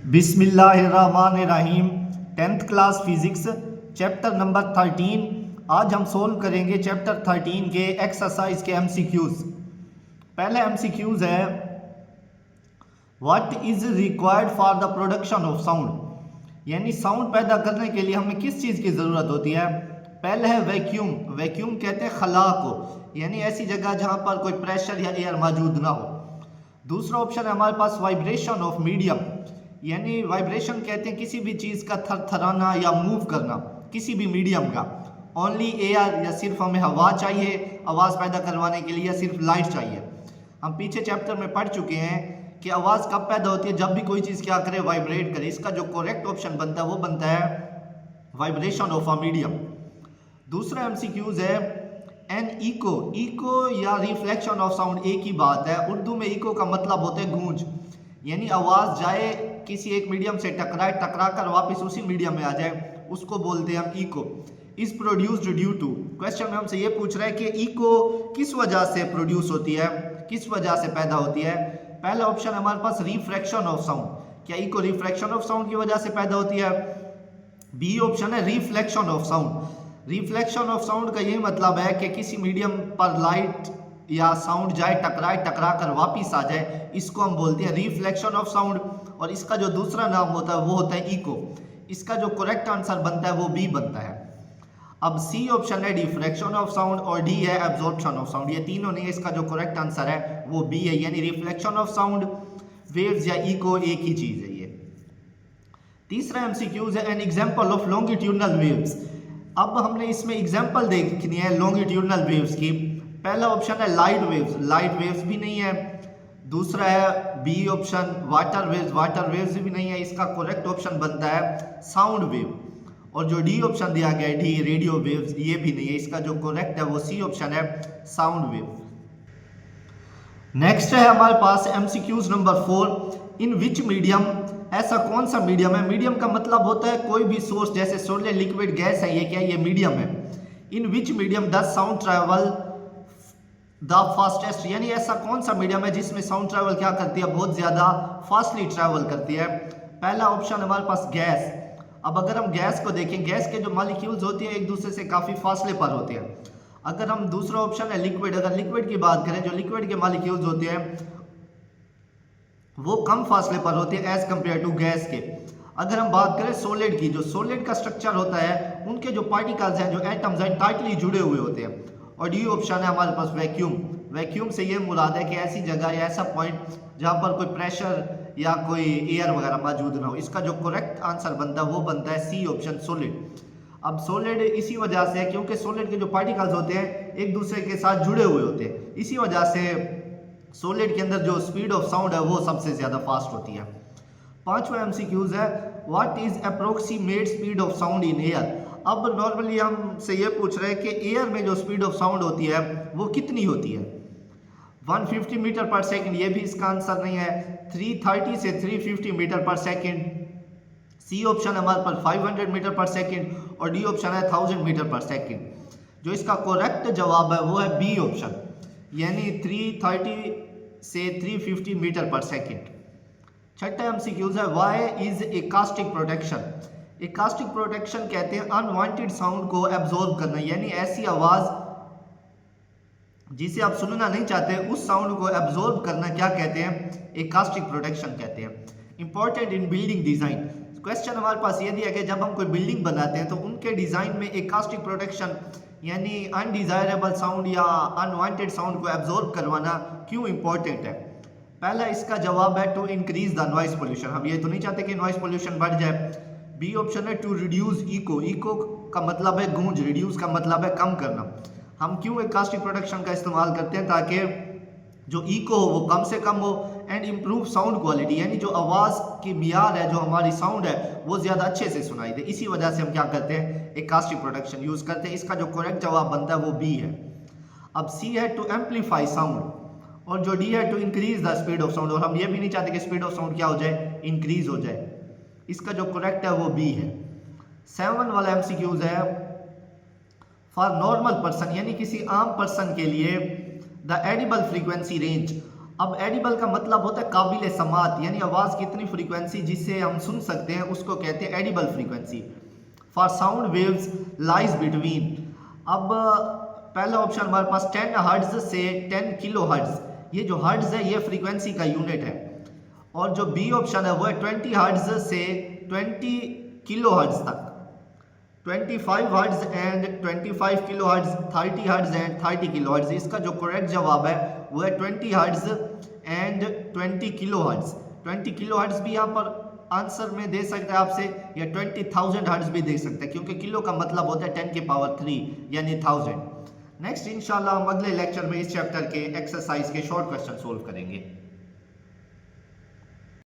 बिस्मिल्लाहिर्रहमानिर्रहीम। 10th class physics chapter number 13। आज हम सोल्व करेंगे चैप्टर 13 के एक्सरसाइज के एमसीक्यूज। पहले एमसीक्यूज है what is required for the production of sound, यानी साउंड पैदा करने के लिए हमें किस चीज़ की ज़रूरत होती है। पहले है वैक्यूम। वैक्यूम कहते हैं खला को, यानी ऐसी जगह जहाँ पर कोई प्रेशर या एयर मौजूद ना हो। दूसरा ऑप्शन है हमारे पास वाइब्रेशन ऑफ मीडियम, यानी वाइब्रेशन कहते हैं किसी भी चीज़ का थरथराना या मूव करना किसी भी मीडियम का। ओनली एयर, या सिर्फ हमें हवा चाहिए आवाज़ पैदा करवाने के लिए, या सिर्फ लाइट चाहिए। हम पीछे चैप्टर में पढ़ चुके हैं कि आवाज़ कब पैदा होती है, जब भी कोई चीज़ क्या करे, वाइब्रेट करे। इसका जो करेक्ट ऑप्शन बनता है वो बनता है वाइब्रेशन ऑफ अ मीडियम। दूसरा एमसीक्यूज है एन इको। इको या रिफ्लेक्शन ऑफ साउंड एक ही बात है। उर्दू में इको का मतलब होता है गूंज, यानी आवाज़ जाए किसी एक मीडियम से टकराए, टकरा कर वापस उसी मीडियम में आ जाए, उसको बोलते हैं हम echo. Is produced due to, question में हमसे ये पूछ रहा है कि इको किस वजह से प्रोड्यूस होती है, किस वजह से पैदा होती है। पहला ऑप्शन हमारे पास रिफ्रैक्शन ऑफ साउंड, क्या इको रिफ्रैक्शन ऑफ साउंड की वजह से पैदा होती है। बी ऑप्शन है reflection of sound. Reflection of sound का यही मतलब है कि किसी मीडियम पर लाइट या साउंड जाए, टकराए, टकरा कर वापिस आ जाए, इसको हम बोलते हैं रिफ्लेक्शन ऑफ साउंड। और इसका जो दूसरा नाम होता है वो होता है इको। इसका जो करेक्ट आंसर बनता है वो बी बनता है। अब सी ऑप्शन है डिफ्रैक्शन ऑफ साउंड और डी है एब्जॉर्प्शन ऑफ साउंड। ये तीनों नहीं है, इसका जो करेक्ट आंसर है वो बी है, यानी रिफ्लेक्शन ऑफ साउंड, वेव्स या इको एक ही चीज है ये। तीसरा एमसीक्यूज है an example of longitudinal waves. अब हमने इसमें एग्जांपल देखनी है लॉन्गिट्यूडनल वेव्स की। पहला ऑप्शन है लाइट वेव्स, लाइट वेव्स भी नहीं है। दूसरा है B option water waves, water waves भी नहीं है। इसका करेक्ट ऑप्शन बनता है साउंड वेव। और जो डी ऑप्शन दिया गया है डी रेडियो वेव्स, ये भी नहीं है। इसका जो करेक्ट है वो सी ऑप्शन है साउंड वेव। नेक्स्ट है हमारे पास MCQs number 4। In which medium, ऐसा कौन सा मीडियम है। मीडियम का मतलब होता है कोई भी सोर्स, जैसे सॉलिड लिक्विड गैस है, ये क्या ये मीडियम है। In which medium does sound travel the fastest, यानी ऐसा कौन सा मीडियम है जिसमें साउंड ट्रैवल क्या करती है, बहुत ज्यादा फास्टली ट्रैवल करती है। पहला ऑप्शन हमारे पास गैस। अब अगर हम गैस को देखें, गैस के जो मॉलिक्यूल्स होते हैं एक दूसरे से काफी फासले पर होते हैं। अगर हम दूसरा ऑप्शन है लिक्विड, अगर लिक्विड की बात करें, जो लिक्विड के मॉलिक्यूल्स होते हैं वो कम फासले पर होते हैं एज कंपेयर टू गैस के। अगर हम बात करें सॉलिड की, जो सॉलिड का स्ट्रक्चर होता है उनके जो पार्टिकल्स हैं, जो एटम्स हैं, टाइटली जुड़े हुए होते हैं। और डी ऑप्शन है हमारे पास वैक्यूम। वैक्यूम से ये मुराद है कि ऐसी जगह या ऐसा पॉइंट जहां पर कोई प्रेशर या कोई एयर वगैरह मौजूद ना हो। इसका जो करेक्ट आंसर बनता है वो बनता है सी ऑप्शन सॉलिड। अब सॉलिड इसी वजह से है क्योंकि सॉलिड के जो पार्टिकल्स होते हैं एक दूसरे के साथ जुड़े हुए होते हैं, इसी वजह से सॉलिड के अंदर जो स्पीड ऑफ साउंड है वो सबसे ज्यादा फास्ट होती है। पांचवा एमसीक्यूज है what is approximate speed of sound in air. अब नॉर्मली हमसे ये पूछ रहे हैं कि एयर में जो स्पीड ऑफ साउंड होती है वो कितनी होती है। 150 मीटर पर सेकंड, ये भी इसका आंसर नहीं है। 330 से 350 मीटर पर सेकंड। सी ऑप्शन हमारे पास 500 मीटर पर सेकंड और डी ऑप्शन है 1000 मीटर पर सेकंड। जो इसका करेक्ट जवाब है वो है बी ऑप्शन, यानी 330 से 350 मीटर पर सेकंड। छठा एमसीक्यूज है व्हाई इज एकास्टिक प्रोटेक्शन। एकास्टिक प्रोटेक्शन कहते हैं अनवांटेड साउंड को एब्जॉर्ब करना, यानी ऐसी आवाज जिसे आप सुनना नहीं चाहते उस साउंड को एब्जॉर्ब करना क्या कहते हैं, एकास्टिक प्रोटेक्शन कहते हैं। Important in building design, question हमारे पास ये दिया गया जब हम कोई बिल्डिंग बनाते हैं तो उनके डिजाइन में एकास्टिक प्रोटेक्शन यानी अनडिजायरेबल साउंड या अनवांटेड साउंड को एब्जॉर्ब करवाना क्यों इंपॉर्टेंट है। पहला इसका जवाब है to increase the noise pollution. हम ये तो नहीं चाहते कि नॉइस पोल्यूशन बढ़ जाए। बी ऑप्शन है टू रिड्यूस इको। इको का मतलब है गूंज, रिड्यूस का मतलब है कम करना। हम क्यों एकास्टिक प्रोटेक्शन का इस्तेमाल करते हैं, ताकि जो इको हो वो कम से कम हो। एंड इम्प्रूव साउंड क्वालिटी, यानी जो आवाज़ की मियार है, जो हमारी साउंड है वो ज़्यादा अच्छे से सुनाई दे। इसी वजह से हम क्या करते हैं, एकास्टिक प्रोटेक्शन यूज़ करते हैं। इसका जो करेक्ट जवाब बनता है वो बी है। अब सी है टू एम्पलीफाई साउंड और जो डी है to increase the speed of sound. और हम ये भी नहीं चाहते कि स्पीड ऑफ साउंड क्या हो जाए, इंक्रीज हो जाए। इसका जो करेक्ट है वो बी है। 7 वाला एमसीक्यूज है फॉर नॉर्मल पर्सन, यानी किसी आम पर्सन के लिए द एडिबल फ्रीक्वेंसी रेंज। अब एडिबल का मतलब होता है काबिल समात, यानी आवाज़ की इतनी फ्रीक्वेंसी जिसे हम सुन सकते हैं उसको कहते हैं edible frequency. For sound waves lies between, अब पहला ऑप्शन हमारे पास 10 हर्ट्ज से 10 किलो हर्ट्ज, ये जो हर्ट्ज है ये फ्रीक्वेंसी का यूनिट है। और जो बी ऑप्शन है वो है 20 हर्ट्ज से 20 किलो हर्ट्ज तक, 25 hertz and 25 kilo hertz, 30 hertz and 30 kilo hertz. इसका जो करेक्ट जवाब है वो है 20 hertz and 20 kilo hertz. 20 kilo hertz भी यहाँ पर आंसर में दे सकते हैं आपसे, या 20,000 हर्ट्ज भी दे सकते हैं, क्योंकि किलो का मतलब होता है 10 की पावर 3 यानी 1000। नेक्स्ट इंशाल्लाह हम अगले लेक्चर में इस चैप्टर के एक्सरसाइज के शॉर्ट क्वेश्चन सोल्व करेंगे।